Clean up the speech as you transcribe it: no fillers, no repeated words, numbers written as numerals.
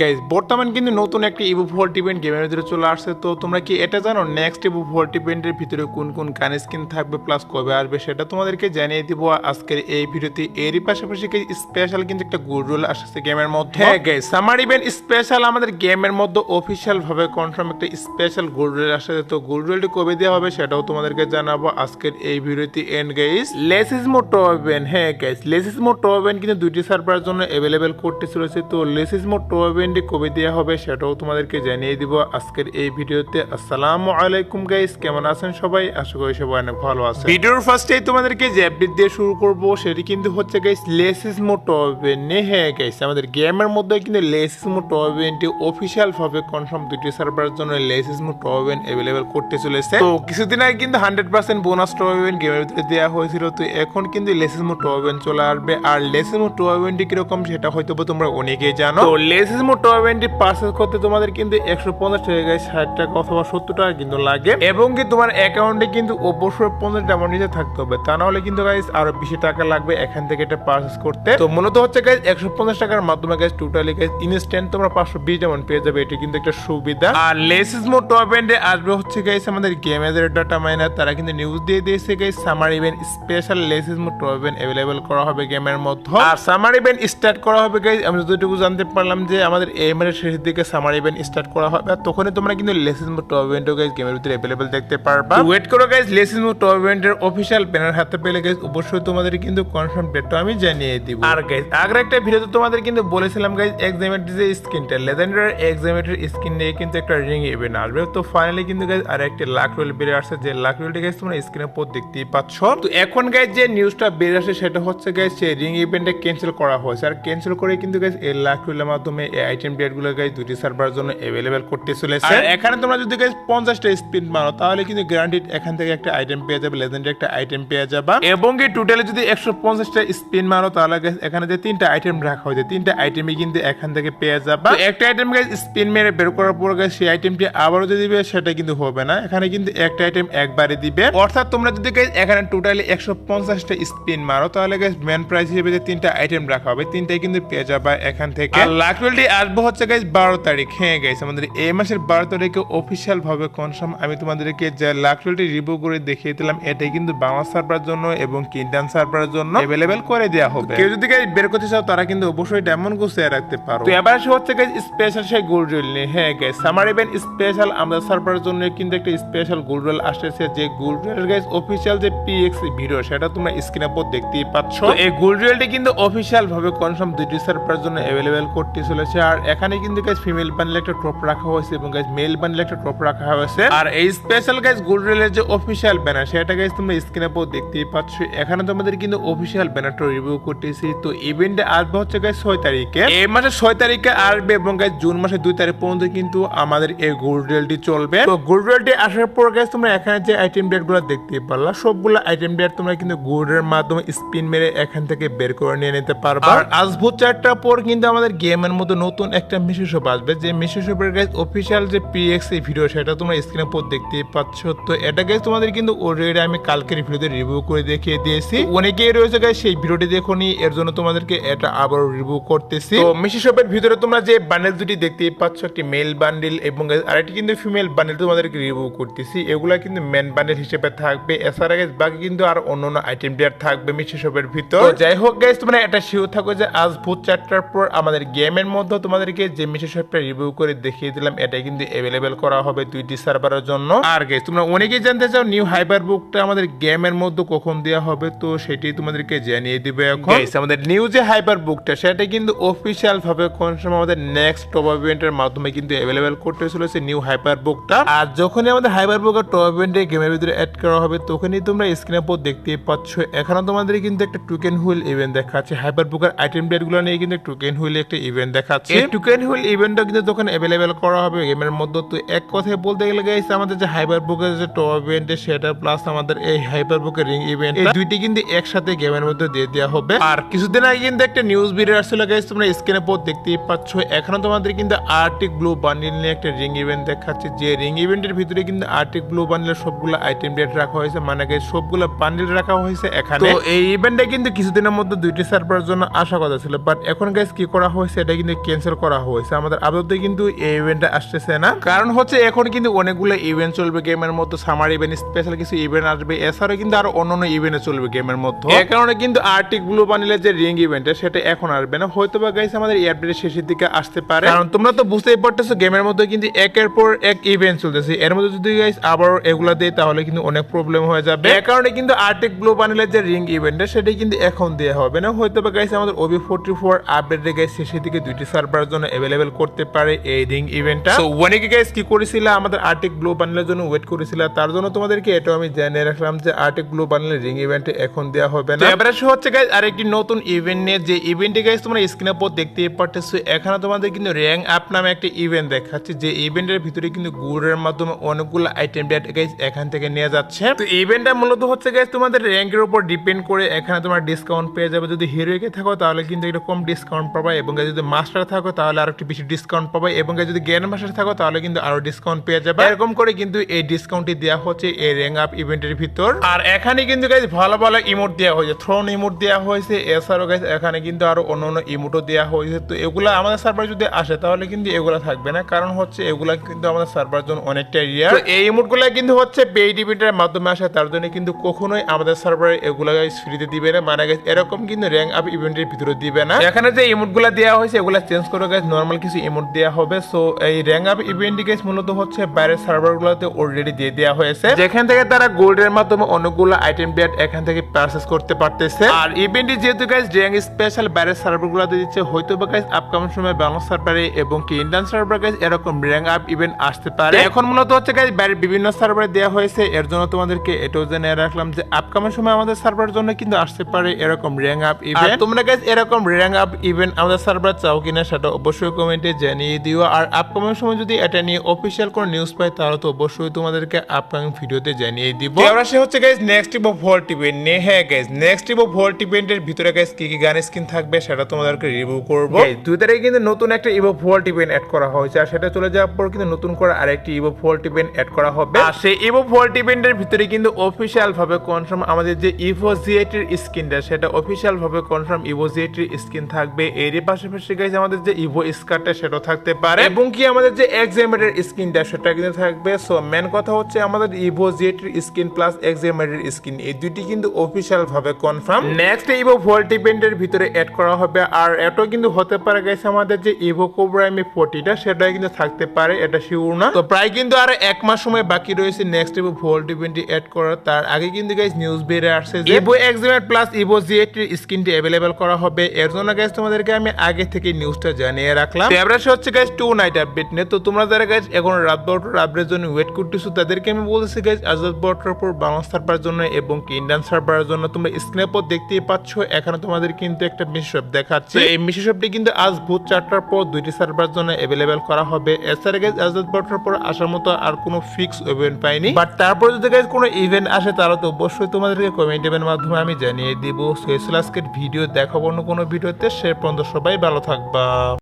Guys বর্তমান কিন্তু নতুন একটা ইভো ভোল্ট ইভেন্ট গেমের ভিতরে চলে আসছে। তো তোমরা কি এটা জানো নেক্সট ইভো ভোল্ট ইভেন্টের ভিতরে কোন কোন গান স্কিন থাকবে প্লাস কবে আসবে সেটা তোমাদেরকে জানিয়ে দিব আজকের এই ভিডিওতে। এরই পাশাপাশি স্পেশাল কিন্তু একটা গুড রুল আসছে গেমের মধ্যে। হ্যাঁ গাইজ সামার ইভেন্ট স্পেশাল আমাদের গেমের মধ্যে অফিসিয়াল ভাবে কনফার্ম একটা স্পেশাল গুড রুল আসছে। তো গুড রুলটি কবে দেওয়া হবে সেটাও তোমাদেরকে জানাবো আজকের এই ভিডিওতে। এন্ড গাইজ লেসিসমো টপ ইভেন্ট, হ্যাঁ গাইজ লেসিসমো টপ ইভেন্ট কিন্তু দুইটি সার্ভারের জন্য অ্যাভেলেবেল করতে চলেছে। তো লেসিসমো টপ ইভেন্টটি কবে দেওয়া হবে সেটাও তোমাদেরকে জানিয়ে দিব আজকের এই ভিডিওতে। আসসালামু আলাইকুম গাইস, কেমন আছেন সবাই? আশা করি সবাই অনেক ভালো আছেন। ভিডিওর ফার্স্টেই তোমাদেরকে যে আপডেট দিয়ে শুরু করব সেটি কিন্তু হচ্ছে গাইস লেসিসমো টপ ইভেন্ট। হ্যাঁ গাইস আমাদের গেমের মধ্যে কিন্তু লেসিসমো টপ ইভেন্টটি অফিশিয়াল ভাবে কনফার্ম দুইটি সার্ভারের জন্য লেসিসমো টপ ইভেন্ট অ্যাভেলেবেল করতে চলেছে। তো কিছুদিন আগে কিন্তু 100% বোনাস টপ ইভেন্ট গেমের ভিতরে দেওয়া হয়েছিল। তো এখন কিন্তু লেসিসমো টপ ইভেন্ট চলে আসবে। আর লেসিসমো টপ ইভেন্টটি কিরকম সেটা হয়তো তোমরা অনেকেই জানো। তো লেসিসমো টপ ইভেন্টটি পারচেজ করতে তোমাদের কিন্তু 150 টাকা গাইস 60 টাকা অথবা 70 টাকা কিন্তু লাগে, এবং কি তোমার অ্যাকাউন্টে কিন্তু অবশ্যই 50 টাকা নিচে থাকতে হবে, তা না হলে কিন্তু গাইস আরো বেশি টাকা লাগবে এখান থেকে এটা পারচেজ করতে। তো মূলত হচ্ছে গাইস 150 টাকার মাধ্যমে গাইস টোটালি গাইস ইনস্ট্যান্ট তোমরা 520 ডায়মন্ড পেয়ে যাবে। এটা কিন্তু একটা সুবিধা। আর লেসিসমো টপ ইভেন্টে আসবে হচ্ছে গাইস আমাদের গেমের ডাটা মাইনার, তারা কিন্তু নিউজ দিয়ে দিয়েছে গাইস সামার ইভেন্ট স্পেশাল লেসিসমো টপ ইভেন্ট অ্যাভেলেবল করা হবে গেমের মধ্যে। আর সামার ইভেন্ট স্টার্ট করা হবে গাইস আমি যতটুকু জানতে পারলাম যে আমাদের এর শেষের দিকে সামার ইভেন্ট স্টার্ট করা হবে। আর তখনই তোমরা কিন্তু লেসিসমো টপ ইভেন্টও গাইস গেমের ভিতরে अवेलेबल দেখতে পারবা। ওয়েট করো গাইস লেসিসমো টপ ইভেন্টের অফিশিয়াল ব্যানার হাতে পেলে গাইস অবশ্যই তোমাদের কিন্তু কনফার্ম ডেটটা আমি জানিয়ে দিব। আর গাইস আগের একটা ভিডিওতে তোমাদের কিন্তু বলেছিলাম গাইস এক্সামেটের যে স্কিনটা লেজেন্ডারি এক্সামেটের স্কিন নিয়ে কিন্তু একটা রিং ইভেন্ট আসবে। তো ফাইনালি কিন্তু গাইস আর একটা লাক রোল বেরিয়ে আসছে, যে লাক রোলটা গাইস তোমরা স্ক্রিনের উপর দেখতেই পাচ্ছ। তো এখন গাইস যে নিউজটা বেরিয়ে আসে সেটা হচ্ছে গাইস সেই রিং ইভেন্টটা ক্যান্সেল করা হয়েছে। আর ক্যান্সেল করে কিন্তু গাইস এই লাক রোলের মাধ্যমে এই আইটেম ডেট গুলো গাইস দুটি সার্ভারের জন্য अवेलेबल করতে চলেছে। আর এখানে তোমরা যদি গাইস 50টা স্পিন মারো তাহলে কিন্তু গ্যারান্টিড এখান থেকে একটা আইটেম পেয়ে যাবে, লেজেন্ডারি একটা আইটেম পেয়ে যাবে। এবং কি টোটালি যদি 150টা স্পিন মারো তাহলে গাইস এখানে যে তিনটা আইটেম রাখা হয়েছে তিনটা আইটেমই কিন্তু এখান থেকে পেয়ে যাবে। তো একটা আইটেম গাইস স্পিন মেরে বের করার পর গাইস সেই আইটেমটি আবারও যদি দিবে সেটা কিন্তু হবে না, এখানে কিন্তু একটা আইটেম একবারে দিবে। অর্থাৎ তোমরা যদি গাইস এখানে টোটালি 150টা স্পিন মারো তাহলে গাইস মেন প্রাইস হিসেবে যে তিনটা আইটেম রাখা হবে তিনটাই কিন্তু পেয়ে যাবে এখান থেকে। আর লাক রোলটি আসবে হচ্ছে গাইস 12 তারিখ। হ্যাঁ গাইস আমাদের এই মাসের 12 তারিখে অফিশিয়াল ভাবে কনফার্ম আমি তোমাদেরকে যে লাক রোলটি রিভিউ করে দেখিয়ে দিলাম এটাই কিন্তু বাংলা সার্ভারের জন্য এবং ইন্ডিয়ান সার্ভারের জন্য अवेलेबल করে দেওয়া হবে। কেউ যদি গাইস বের করতে চাও তারা কিন্তু অবশ্যই ডায়মন্ড গুছিয়ে রাখতে পারো। তো এবার আসে হচ্ছে গাইস স্পেশাল সেই গোল্ড রোল নিয়ে। হ্যাঁ গাইস সামার ইভেন্ট স্পেশাল আমাদের সার্ভারের জন্য কিন্তু একটা স্পেশাল গোল্ড রোল আসছে, যে গোল্ড রোলের গাইস অফিশিয়াল যে পিএক্স ভিডিও সেটা তোমরা স্ক্রিনের উপর দেখতেই পাচ্ছ। তো এই গোল্ড রোলটি কিন্তু অফিশিয়াল ভাবে কনফার্ম দুটি সার্ভারের জন্য अवेलेबल করতে চলেছে। আর এখানে কিন্তু গাইস ফিমেল বান্ডেল একটা টপ রাখা হয়েছে এবং গাইস মেল বান্ডেল একটা টপ রাখা হয়েছে। আর এই স্পেশাল গাইস গোল্ড রোলের যে অফিশিয়াল ব্যানার সেটা গাইস তোমরা স্ক্রিনের উপর দেখতেই পাচ্ছ। এখানে তোমাদের কিন্তু অফিশিয়াল ব্যানারটা রিভিউ করতেছি। তো ইভেন্টে আসবে হচ্ছে গাইস 6 তারিখে, এই মাসের 6 তারিখে আসবে এবং গাইস জুন মাসের 2 তারিখ পর্যন্ত কিন্তু আমাদের এই গোল্ড রোলটি চলবে। তো গোল্ড রোলটি আসার পর গাইস তোমরা এখানে যে আইটেম ডেট গুলো দেখতেই পারলা সবগুলো আইটেম ডেট তোমরা কিন্তু গোল্ডের মাধ্যমে স্পিন মেরে এখান থেকে বের করে নিয়ে নিতে পারবা। আর আসবো 4টা পর কিন্তু আমাদের গেমের মধ্যে নতুন একটা মিশন শপ আসবে, যে মিশন শপের গাইস অফিশিয়াল যে পিএক্স ভিডিও সেটা তোমরা স্ক্রিনের উপর দেখতেই পাচ্ছ। তো এটা গাইস তোমাদের কিন্তু অলরেডি আমি কালকের ভিডিওতে রিভিউ করে দেখিয়ে দিয়েছি। অনেকেই রয়েছে গাইস সেই ভিডিওটি দেখোনি, এর জন্য তোমাদেরকে এটা আবার রিভিউ করতেছি। তো মিশন শপের ভিতরে তোমরা যে বান্ডেল দুটি দেখতেই পাচ্ছ, একটি মেল বান্ডেল এবং আরেকটি কিন্তু ফিমেল বান্ডেল তোমাদেরকে রিভিউ করতেছি। এগুলা কিন্তু মেন বান্ডেল হিসেবে থাকবে, এছাড়া গাইস বাকি কিন্তু আর অন্যান্য আইটেম ডেট থাকবে মিশন শপের ভিতর। যাই হোক গাইস তোমরা এটা শিওর থাকো যে আজ ভোর 4টার পর আমাদের গেমের মধ্যে তোমাদেরকে যে মিশন শপটা রিভিউ করে দেখিয়ে দিলাম এটা কিন্তু अवेलेबल করা হবে দুইটি সার্ভারের জন্য। আর গাইস তোমরা অনেকেই জানতে চাও নিউ হাইপার বুকটা আমাদের গেমের মধ্যে কখন দেওয়া হবে, তো সেটি তোমাদেরকে জানিয়ে দিবে এখন। গাইস আমাদের নিউ যে হাইপার বুকটা সেটা কিন্তু অফিশিয়াল ভাবে কনফার্ম আমাদের নেক্সট টপ ইভেন্টের মাধ্যমে কিন্তু अवेलेबल করতে চলেছে নিউ হাইপার বুকটা। আর যখনই আমাদের হাইপার বুকের টপ ইভেন্টে গেমের ভিতরে অ্যাড করা হবে তখনই তোমরা স্ক্রিনের উপর দেখতেই পাচ্ছ এখানে তোমাদের কিন্তু একটা টোকেন হুইল ইভেন্ট দেখাচ্ছে। হাইপার বুকের আইটেম ডেট গুলো নিয়ে কিন্তু টোকেন হুইল একটা ইভেন্ট দেখাচ্ছে। এই টোকেন হুইল ইভেন্টটা কিন্তু তখন अवेलेबल করা হবে গেমের মধ্যে। তো এক কথায় বলতে গেলে গাইস আমাদের যে হাইপার বুকের যে টপ ইভেন্ট সেটা প্লাস আমাদের এই হাইপার বুকের রিং ইভেন্ট এই দুইটি কিন্তু একসাথে গেমের মধ্যে দিয়ে দেওয়া হবে। আর কিছুদিন আগে কিন্তু একটা নিউজ বেরিয়ে আসছিল গাইস তোমরা স্ক্রিনের উপর দেখতেই পাচ্ছ, এখানে তোমাদের কিন্তু আর্টিক ব্লু বান্ডেল নিয়ে একটা রিং ইভেন্ট দেখাচ্ছে, যে রিং ইভেন্টের ভিতরে কিন্তু আর্টিক ব্লু বান্ডেলের সবগুলো আইটেম ডেট রাখা হয়েছে, মানে গাইস সবগুলো বান্ডেল রাখা হয়েছে এখানে। তো এই ইভেন্টটা কিন্তু কিছুদিনের মধ্যে দুইটি সার্ভারের জন্য আসা কথা ছিল, বাট এখন গাইস কি করা হয়েছে এটা কিন্তু ক্যান্সেল ক্যান্সেল করা হয়েছে, আমাদের আপাতত কিন্তু এই ইভেন্টটা আসতেছে না। কারণ হচ্ছে এখন কিন্তু অনেকগুলো ইভেন্ট চলবে গেমের মধ্যে, সামার ইভেন্ট, স্পেশাল কিছু ইভেন্ট আসবে, এছাড়াও কিন্তু আরো অন্যান্য ইভেন্ট চলবে গেমের মধ্যে। এই কারণে কিন্তু আর্টিক ব্লু বান্ডেলের যে রিং ইভেন্টটা সেটা এখন আসবে না, হয়তো বা গাইস আমাদের এই আপডেটের শেষের দিকে আসতে পারে। কারণ তোমরা তো বুঝতেই পারতেছো গেমের মধ্যে কিন্তু একের পর এক ইভেন্ট চলতেছে, এর মধ্যে যদি গাইস আবার এগুলা দেয় তাহলে কিন্তু অনেক প্রবলেম হয়ে যাবে। এই কারণে কিন্তু আর্টিক ব্লু বান্ডেলের যে রিং ইভেন্টটা সেটাই কিন্তু এখন দেওয়া হবে না, হয়তো বা গাইস আমাদের OB44 আপডেটে গাইস শেষের দিকে দুইটি সার্ভারের জন্য অ্যাভেলেবেল করতে পারে এই রিং ইভেন্টটা। সো অনেকে গাইস কি করেছিল, আমাদের আর্টিক ব্লু বান্ডেলের জন্য ওয়েট করেছিল, তার জন্য তোমাদেরকে এটাও আমি জানিয়ে রাখলাম যে আর্টিক ব্লু বান্ডেলের রিং ইভেন্টে এখন দেওয়া হবে না। এবারে হচ্ছে গাইস আরেকটি নতুন ইভেন্ট নিয়ে, যে ইভেন্টে গাইস তোমরা স্ক্রিনের উপর দেখতেই পারতেছো, এখানে তোমাদের কিন্তু র্যাঙ্ক আপ নামে একটা ইভেন্ট দেখাচ্ছে, যে ইভেন্টের ভিতরে কিন্তু গুড়ের মাধ্যমে অনেকগুলো আইটেম গাইস এখান থেকে নিয়ে যাচ্ছে। তো ইভেন্টটা মূলত হচ্ছে গাইস তোমাদের র্যাঙ্কের উপর ডিপেন্ড করে, এখানে তোমার ডিসকাউন্ট পেয়ে যাবে। যদি হিরোইকে থাকো তাহলে কিন্তু একটু কম ডিসকাউন্ট পাবে, এবং যদি মাস্টার থাকো তাহলে আরো একটু বেশি ডিসকাউন্ট পাবে, এবং যদি গ্র্যান্ড মাস্টার থাকো তাহলে কিন্তু আরো ডিসকাউন্ট পেয়ে যাবে। এরকম করে কিন্তু এই ডিসকাউন্টটি দেওয়া হচ্ছে এই র্যাঙ্ক আপ ইভেন্টের ভিতর। আর এখানে কিন্তু গাইস ভালো ভালো ইমোট দেওয়া হয়েছে, থ্রোন ইমোট দেওয়া হয়েছে, এছাড়াও গাইস এখানে কিন্তু আরো অন্যান্য ইমোটও দেওয়া হয়েছে। তো এগুলা আমাদের সার্ভারে যদি আসে তাহলে কিন্তু এগুলা থাকবে না, কারণ হচ্ছে এগুলা কিন্তু আমাদের সার্ভারের জন্য অনেকটা রিয়ার। এই ইমোটগুলা কিন্তু হচ্ছে পেইড ইভেন্টের মাধ্যমে আসে, তার জন্য কিন্তু কখনোই আমাদের সার্ভারে এগুলা গাইস ফ্রিতে দিবে না, মানে গাইস এরকম কিন্তু র্যাঙ্ক আপ ইভেন্টের ভিতরে দিবে না। এখানে যে ইমোটগুলা দেওয়া হয়েছে এগুলা চেঞ্জ করে গাইস নরমাল কিছু ইমোট দেওয়া হবে। সো এই র্যাঙ্ক আপ ইভেন্টটি গাইস মূলত হচ্ছে বাইরের সার্ভারগুলোতে অলরেডি দিয়ে দেওয়া হয়েছে, যেখান থেকে তারা গোল্ডের মাধ্যমে অনেকগুলো আইটেম ডেট এখান থেকে পারচেজ করতে পারতেছে। আর ইভেন্টটি যেহেতু গাইস র্যাঙ্ক স্পেশাল বাইরের সার্ভারগুলোতে দিচ্ছে, হয়তো বা গাইস আপকামিং সময় বাংলা সার্ভারে এবং কি ইন্ডিয়ান সার্ভার গাইস এরকম র্যাঙ্ক আপ ইভেন্ট আসতে পারে। এখন মূলত হচ্ছে গাইস বাইরের বিভিন্ন সার্ভারে দেওয়া হয়েছে, এর জন্য তোমাদেরকে এটাও জানিয়ে রাখলাম যে আপকামিং সময় আমাদের সার্ভারের জন্য কিন্তু আসতে পারে এরকম র্যাঙ্ক আপ ইভেন্ট। তোমরা গাইস এরকম র্যাঙ্ক আপ ইভেন্ট আমাদের সার্ভার চাও কিনা সেটা অবশ্যই কমেন্টে জানিয়ে দিও। আর আপকামিং সময় যদি এটা নিয়ে অফিসিয়াল কোনো নিউজ পাই তাহলে তো অবশ্যই তোমাদেরকে আপকামিং ভিডিওতে জানিয়ে দিব। এবার সে হচ্ছে guys next Evo Vault event নিয়ে। হ্যাঁ গাইস নেক্সট ইভো ভল্ট ইভেন্টের ভিতরে গাইস কি কি গান স্কিন থাকবে সেটা তোমাদেরকে রিভিউ করব। দুই তারিখে কিন্তু নতুন একটা ইভো ভল্ট ইভেন্ট অ্যাড করা হয়েছে, আর সেটা চলে যাওয়ার পর কিন্তু নতুন করে আরেকটি ইভো ভল্ট ইভেন্ট অ্যাড করা হবে। আর সেই ইভো ভল্ট ইভেন্টের ভিতরে কিন্তু অফিসিয়াল ভাবে কনফার্ম আমাদের যে ইভো জি8 এর স্কিনটা সেটা অফিসিয়াল ভাবে কনফার্ম ইভো জি8 এর স্কিন থাকবে। এরই পাশাপাশি গাইস আমাদের যে ইভো স্কারটা সেটাও থাকতে পারে, এবং কি আমাদের যে এক্সএমএড এর স্কিনটা সেটা কিন্তু থাকবে। সো মেন কথা হচ্ছে আমাদের ইভো জি8 এর স্কিন প্লাস এক্সএমএড এর স্কিন এই দুটি কিন্তু অফিসিয়াল ভাবে কনফার্ম নেক্সট ইভো ভল্ট ইভেন্টের ভিতরে অ্যাড করা হবে। আর এটাও কিন্তু হতে পারে গাইস আমাদের যে ইভো কোবরা এম40টা সেটা কিন্তু থাকতে পারে, এটা শিওর না। তো প্রায় কিন্তু আর এক মাস সময় বাকি রয়েছে নেক্সট ইভো ভল্ট ইভেন্টটি অ্যাড করার। তার আগে কিন্তু গাইস নিউজ বেরিয়ে আসছে যে ইভো এক্সএমএড প্লাস ইভো জি8 এর স্কিনটি अवेलेबल করা হবে। এর জন্য গাইস তোমাদেরকে আমি আগে থেকে নিউজটা জানিয়ে রাখলাম। এবারে হচ্ছে গাইস 2 নাইট আপডেট নিয়ে। তো তোমরা যারা গাইস এখন রাত 12টার আপডেটের জন্য ওয়েট করতেছো তাদেরকে আমি বলতেছি গাইস আজ রাত 12টার পর বাংলা সার্ভারের জন্য এবং কি ইন্ডিয়ান সার্ভারের জন্য তোমরা স্ক্রিনের পর দেখতেই পাচ্ছ এখানে তোমাদের কিন্তু একটা মিশপ দেখাচ্ছে। এই মিশপটি কিন্তু আজ ভোর 4টার পর দুইটি সার্ভারের জন্য अवेलेबल করা হবে। এছাড়া গাইস আজ রাত 12টার পর আসার মতো আর কোনো ফিক্স ইভেন্ট পাইনি, বাট তারপর যদি গাইস কোনো ইভেন্ট আসে তাহলে তো অবশ্যই তোমাদেরকে কমেন্টের মাধ্যমে আমি জানিয়ে দিব। সো এই ছিল আজকের ভিডিও, দেখাবো অন্য কোনো ভিডিওতে। সে পর্যন্ত সবাই ভালো থাকবা।